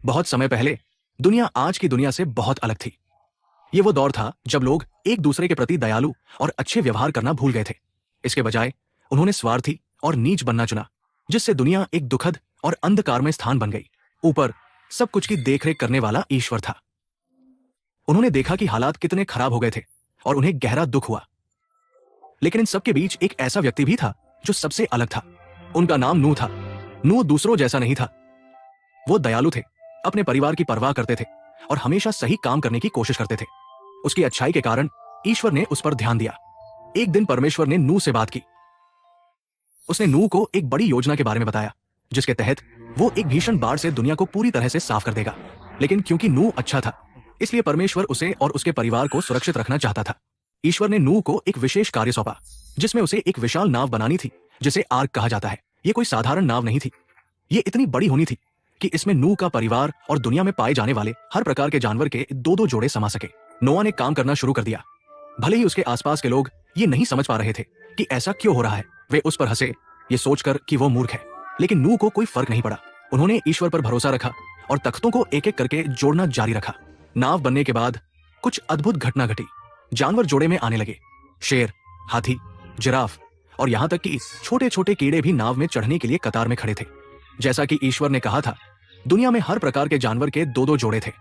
बहुत समय पहले दुनिया आज की दुनिया से बहुत अलग थी। ये वो दौर था जब लोग एक दूसरे के प्रति दयालु और अच्छे व्यवहार करना भूल गए थे। इसके बजाय उन्होंने स्वार्थी और नीच बनना चुना, जिससे दुनिया एक दुखद और अंधकारमय स्थान बन गई। ऊपर सब कुछ की देखरेख करने वाला ईश्वर था। उन्होंने देखा कि हालात कितने खराब हो गए थे और उन्हें गहरा दुख हुआ। लेकिन इन सबके बीच एक ऐसा व्यक्ति भी था जो सबसे अलग था। उनका नाम नूह था। नूह दूसरों जैसा नहीं था। वो दयालु थे, अपने परिवार की परवाह करते थे और हमेशा सही काम करने की कोशिश करते थे। उसकी अच्छाई के कारण ईश्वर ने उस पर ध्यान दिया। एक दिन परमेश्वर ने नूह से बात की। उसने नूह को एक बड़ी योजना के बारे में बताया, जिसके तहत वो एक भीषण बाढ़ से दुनिया को पूरी तरह से साफ कर देगा। लेकिन क्योंकि नूह अच्छा था, इसलिए परमेश्वर उसे और उसके परिवार को सुरक्षित रखना चाहता था। ईश्वर ने नूह को एक विशेष कार्य सौंपा, जिसमें उसे एक विशाल नाव बनानी थी, जिसे आर्क कहा जाता है। ये कोई साधारण नाव नहीं थी। ये इतनी बड़ी होनी थी कि इसमें नूह का परिवार और दुनिया में पाए जाने वाले हर प्रकार के जानवर के दो दो जोड़े समा सके। नोआ ने काम करना शुरू कर दिया। भले ही उसके आसपास के लोग ये नहीं समझ पा रहे थे कि ऐसा क्यों हो रहा है। वे उस पर हंसे, ये सोचकर कि वो मूर्ख है। लेकिन नूह को कोई फर्क नहीं पड़ा। उन्होंने ईश्वर पर भरोसा रखा और तख्तों को एक एक करके जोड़ना जारी रखा। नाव बनने के बाद कुछ अद्भुत घटना घटी। जानवर जोड़े में आने लगे। शेर, हाथी, जिराफ और यहाँ तक कि छोटे छोटे कीड़े भी नाव में चढ़ने के लिए कतार में खड़े थे। जैसा कि ईश्वर ने कहा था, दुनिया में हर प्रकार के जानवर के दो दो जोड़े थे।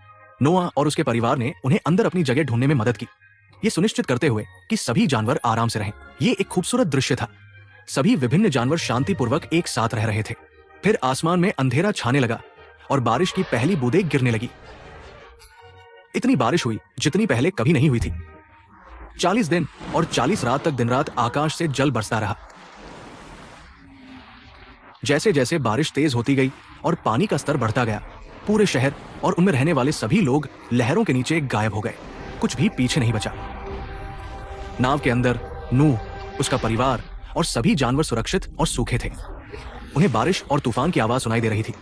नोआ और उसके परिवार ने उन्हें अंदर अपनी जगह ढूंढने में मदद की, ये सुनिश्चित करते हुए कि सभी जानवर आराम से रहें। ये एक खूबसूरत दृश्य था। सभी विभिन्न जानवर शांतिपूर्वक एक साथ रह रहे थे। फिर आसमान में अंधेरा छाने लगा और बारिश की पहली बूंदें गिरने लगी। इतनी बारिश हुई जितनी पहले कभी नहीं हुई थी। 40 दिन और 40 रात तक दिन रात आकाश से जल बरसता रहा। जैसे जैसे बारिश तेज होती गई और पानी का स्तर बढ़ता गया, पूरे शहर और उनमें रहने वाले सभी लोग लहरों के नीचे गायब हो गए। कुछ भी पीछे नहीं बचा। नाव के अंदर नूह, उसका परिवार और सभी जानवर सुरक्षित और सूखे थे। उन्हें बारिश और तूफान की आवाज सुनाई दे रही थी,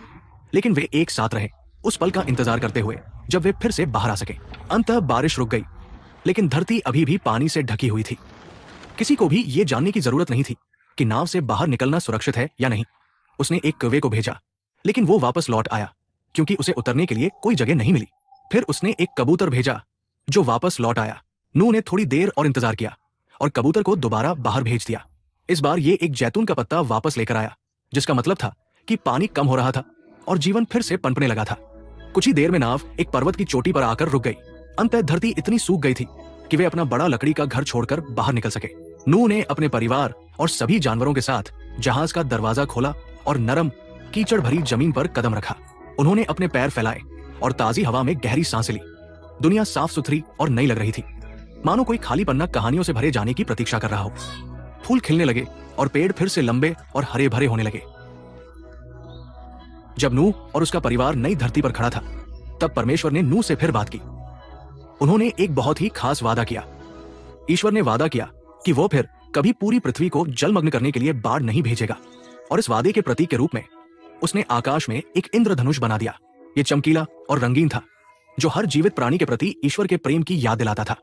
लेकिन वे एक साथ रहे, उस पल का इंतजार करते हुए जब वे फिर से बाहर आ सके। अंततः बारिश रुक गई, लेकिन धरती अभी भी पानी से ढकी हुई थी। किसी को भी ये जानने की जरूरत नहीं थी कि नाव से बाहर निकलना सुरक्षित है या नहीं। उसने एक कौवे को भेजा, लेकिन वो वापस लौट आया क्योंकि उसे उतरने के लिए कोई जगह नहीं मिली। फिर उसने एक कबूतर भेजा, जो वापस लौट आया। नूह ने थोड़ी देर और इंतजार किया और कबूतर को दोबारा बाहर भेज दिया। इस बार ये एक जैतून का पत्ता वापस लेकर आया, जिसका मतलब था कि पानी कम हो रहा था और जीवन फिर से पनपने लगा था। कुछ ही देर में नाव एक पर्वत की चोटी पर आकर रुक गई। अंततः धरती इतनी सूख गई थी कि वे अपना बड़ा लकड़ी का घर छोड़कर बाहर निकल सके। नूह ने अपने परिवार और सभी जानवरों के साथ जहाज का दरवाजा खोला और नरम कीचड़ भरी जमीन पर कदम रखा। उन्होंने अपने पैर फैलाए और ताजी हवा में गहरी सांसें ली। दुनिया साफ सुथरी और नई लग रही थी, मानो कोई खाली पन्ना कहानियों से भरे जाने की प्रतीक्षा कर रहा हो। फूल खिलने लगे और पेड़ फिर से लंबे और हरे भरे होने लगे। जब नूह और उसका परिवार नई धरती पर खड़ा था, तब परमेश्वर ने नूह से फिर बात की। उन्होंने एक बहुत ही खास वादा किया। ईश्वर ने वादा किया कि वो फिर कभी पूरी पृथ्वी को जलमग्न करने के लिए बाढ़ नहीं भेजेगा, और इस वादे के प्रतीक के रूप में उसने आकाश में एक इंद्रधनुष बना दिया। ये चमकीला और रंगीन था, जो हर जीवित प्राणी के प्रति ईश्वर के प्रेम की याद दिलाता था।